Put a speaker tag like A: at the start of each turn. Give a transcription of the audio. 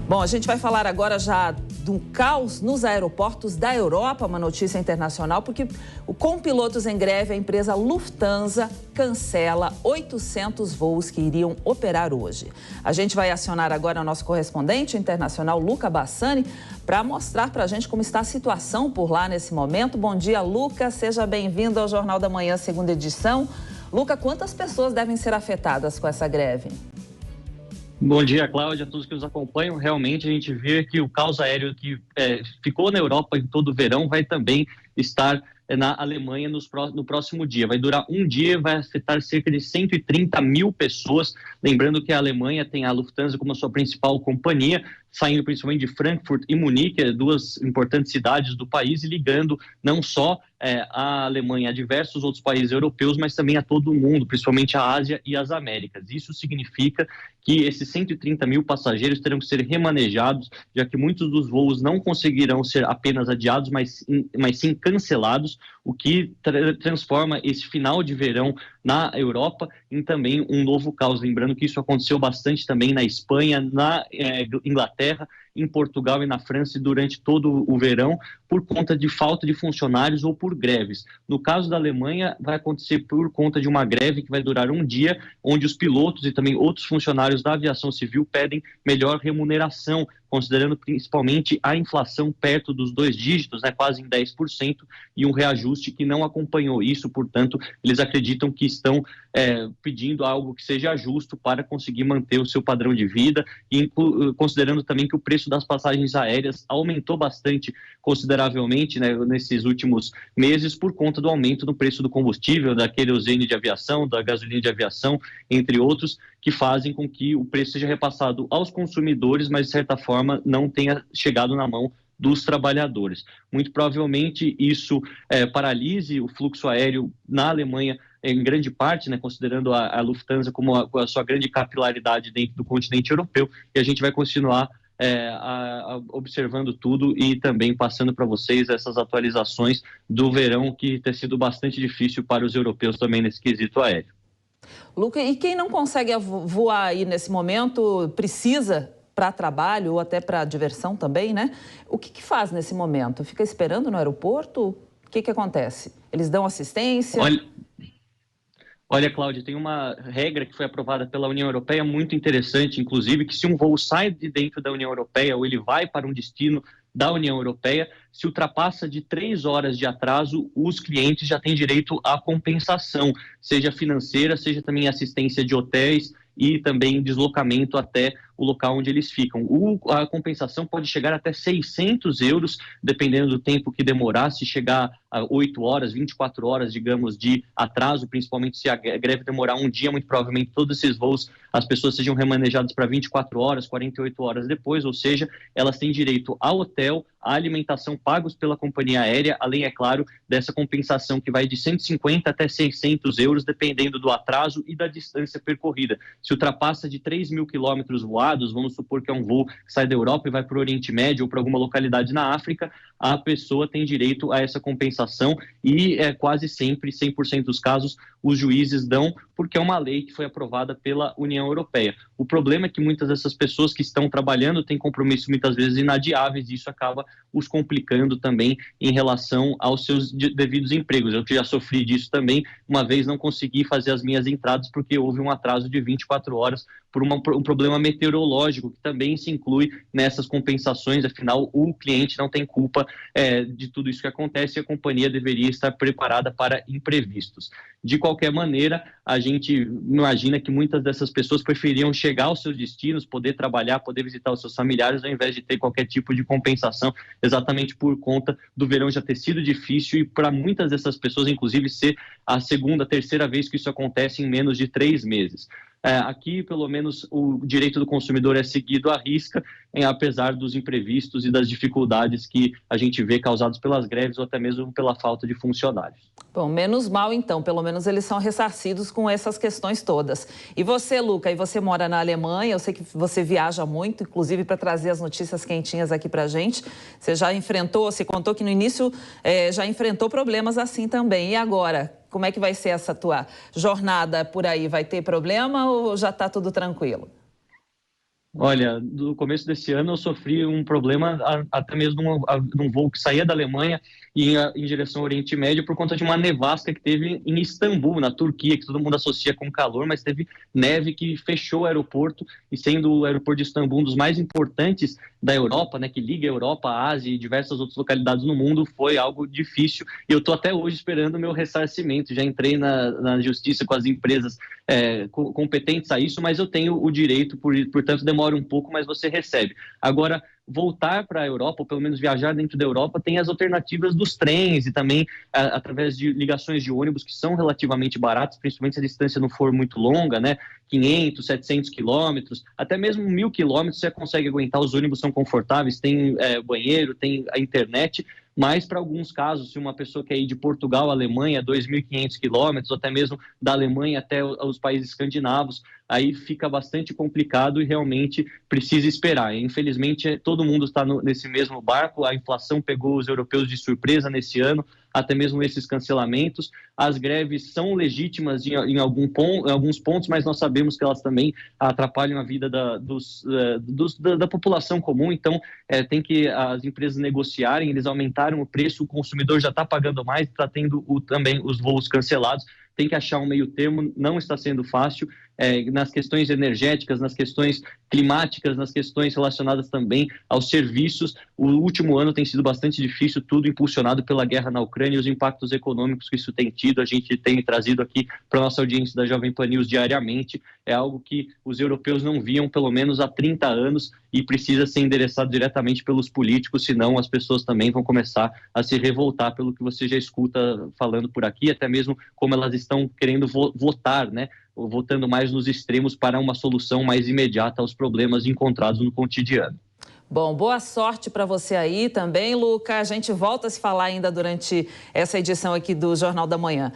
A: Bom, a gente vai falar agora já de um caos nos aeroportos da Europa, uma notícia internacional, porque com pilotos em greve, a empresa Lufthansa cancela 800 voos que iriam operar hoje. A gente vai acionar agora o nosso correspondente internacional, Luca Bassani, para mostrar para a gente como está a situação por lá nesse momento. Bom dia, Luca. Seja bem-vindo ao Jornal da Manhã, segunda edição. Luca, quantas pessoas devem ser afetadas com essa greve?
B: Bom dia, Cláudia, a todos que nos acompanham. Realmente a gente vê que o caos aéreo que ficou na Europa em todo o verão vai também estar na Alemanha no próximo dia. Vai durar um dia, vai afetar cerca de 130 mil pessoas. Lembrando que a Alemanha tem a Lufthansa como a sua principal companhia, saindo principalmente de Frankfurt e Munique, duas importantes cidades do país, e ligando não só a Alemanha a diversos outros países europeus, mas também a todo o mundo, principalmente a Ásia e as Américas. Isso significa que esses 130 mil passageiros terão que ser remanejados, já que muitos dos voos não conseguirão ser apenas adiados, mas sim cancelados, o que transforma esse final de verão na Europa em também um novo caos. Lembrando que isso aconteceu bastante também na Espanha, na Inglaterra, em Portugal e na França durante todo o verão, por conta de falta de funcionários ou por greves. No caso da Alemanha, vai acontecer por conta de uma greve que vai durar um dia, onde os pilotos e também outros funcionários da aviação civil pedem melhor remuneração, considerando principalmente a inflação perto dos 2 dígitos, quase em 10%, e um reajuste que não acompanhou isso. Portanto, eles acreditam que estão pedindo algo que seja justo para conseguir manter o seu padrão de vida, e considerando também que o preço das passagens aéreas aumentou bastante consideravelmente nesses últimos meses por conta do aumento no preço do combustível, da querosene de aviação, da gasolina de aviação, entre outros, que fazem com que o preço seja repassado aos consumidores, mas de certa forma não tenha chegado na mão dos trabalhadores. Muito provavelmente isso paralise o fluxo aéreo na Alemanha em grande parte, considerando a Lufthansa como a sua grande capilaridade dentro do continente europeu, e a gente vai continuar observando tudo e também passando para vocês essas atualizações do verão, que tem sido bastante difícil para os europeus também nesse quesito aéreo.
A: Luca, e quem não consegue voar aí nesse momento, precisa para trabalho ou até para diversão também, O que faz nesse momento? Fica esperando no aeroporto? O que acontece? Eles dão assistência?
B: Olha, Cláudia, tem uma regra que foi aprovada pela União Europeia muito interessante, inclusive, que se um voo sai de dentro da União Europeia ou ele vai para um destino da União Europeia, se ultrapassa de 3 horas de atraso, os clientes já têm direito à compensação, seja financeira, seja também assistência de hotéis e também deslocamento até o local onde eles ficam. A compensação pode chegar até 600 euros, dependendo do tempo que demorar, se chegar a 8 horas, 24 horas, digamos, de atraso, principalmente se a greve demorar um dia, muito provavelmente todos esses voos, as pessoas sejam remanejadas para 24 horas, 48 horas depois, ou seja, elas têm direito ao hotel, à alimentação pagos pela companhia aérea, além, é claro, dessa compensação que vai de 150 até 600 euros, dependendo do atraso e da distância percorrida. Se ultrapassa de 3 mil quilômetros voados, vamos supor que é um voo que sai da Europa e vai para o Oriente Médio ou para alguma localidade na África, a pessoa tem direito a essa compensação e quase sempre, 100% dos casos, os juízes dão, porque é uma lei que foi aprovada pela União Europeia. O problema é que muitas dessas pessoas que estão trabalhando têm compromissos muitas vezes inadiáveis, e isso acaba os complicando também em relação aos seus devidos empregos. Eu que já sofri disso também, uma vez não consegui fazer as minhas entradas porque houve um atraso de 24 horas por um problema meteorológico, que também se inclui nessas compensações. Afinal, o cliente não tem culpa de tudo isso que acontece, e a companhia deveria estar preparada para imprevistos. De qualquer maneira, a gente imagina que muitas dessas pessoas preferiam chegar aos seus destinos, poder trabalhar, poder visitar os seus familiares, ao invés de ter qualquer tipo de compensação, exatamente por conta do verão já ter sido difícil, e para muitas dessas pessoas, inclusive, ser a segunda, terceira vez que isso acontece em menos de 3 meses. Aqui, pelo menos, o direito do consumidor é seguido à risca, apesar dos imprevistos e das dificuldades que a gente vê causados pelas greves ou até mesmo pela falta de funcionários.
A: Bom, menos mal então, pelo menos eles são ressarcidos com essas questões todas. E você, Luca, e você mora na Alemanha, eu sei que você viaja muito, inclusive para trazer as notícias quentinhas aqui para a gente. Você já enfrentou, você contou que no início já enfrentou problemas assim também. E agora, como é que vai ser essa tua jornada por aí? Vai ter problema ou já está tudo tranquilo?
B: Olha, no começo desse ano eu sofri um problema até mesmo num voo que saía da Alemanha e ia em direção ao Oriente Médio por conta de uma nevasca que teve em Istambul, na Turquia, que todo mundo associa com calor, mas teve neve que fechou o aeroporto, e sendo o aeroporto de Istambul um dos mais importantes da Europa, né, que liga a Europa, a Ásia e diversas outras localidades no mundo, foi algo difícil, e eu estou até hoje esperando o meu ressarcimento. Já entrei na justiça com as empresas competentes a isso, mas eu tenho o direito, portanto demora um pouco, mas você recebe. Agora, voltar para a Europa, ou pelo menos viajar dentro da Europa, tem as alternativas dos trens e também através de ligações de ônibus que são relativamente baratas, principalmente se a distância não for muito longa, né? 500, 700 quilômetros, até mesmo 1.000 quilômetros você consegue aguentar. Os ônibus são confortáveis, tem banheiro, tem a internet, mas para alguns casos, se uma pessoa quer ir de Portugal à Alemanha, 2.500 quilômetros, ou até mesmo da Alemanha até os países escandinavos, aí fica bastante complicado e realmente precisa esperar. Infelizmente, todo mundo está nesse mesmo barco, a inflação pegou os europeus de surpresa nesse ano, até mesmo esses cancelamentos. As greves são legítimas em alguns pontos, mas nós sabemos que elas também atrapalham a vida da população comum, então tem que as empresas negociarem, eles aumentaram o preço, o consumidor já está pagando mais, está tendo também os voos cancelados, tem que achar um meio termo, não está sendo fácil, nas questões energéticas, nas questões climáticas, nas questões relacionadas também aos serviços. O último ano tem sido bastante difícil, tudo impulsionado pela guerra na Ucrânia e os impactos econômicos que isso tem tido. A gente tem trazido aqui para a nossa audiência da Jovem Pan News diariamente. É algo que os europeus não viam pelo menos há 30 anos e precisa ser endereçado diretamente pelos políticos, senão as pessoas também vão começar a se revoltar pelo que você já escuta falando por aqui, até mesmo como elas estão querendo votar, né? Votando mais nos extremos para uma solução mais imediata aos problemas encontrados no cotidiano.
A: Bom, boa sorte para você aí também, Luca. A gente volta a se falar ainda durante essa edição aqui do Jornal da Manhã.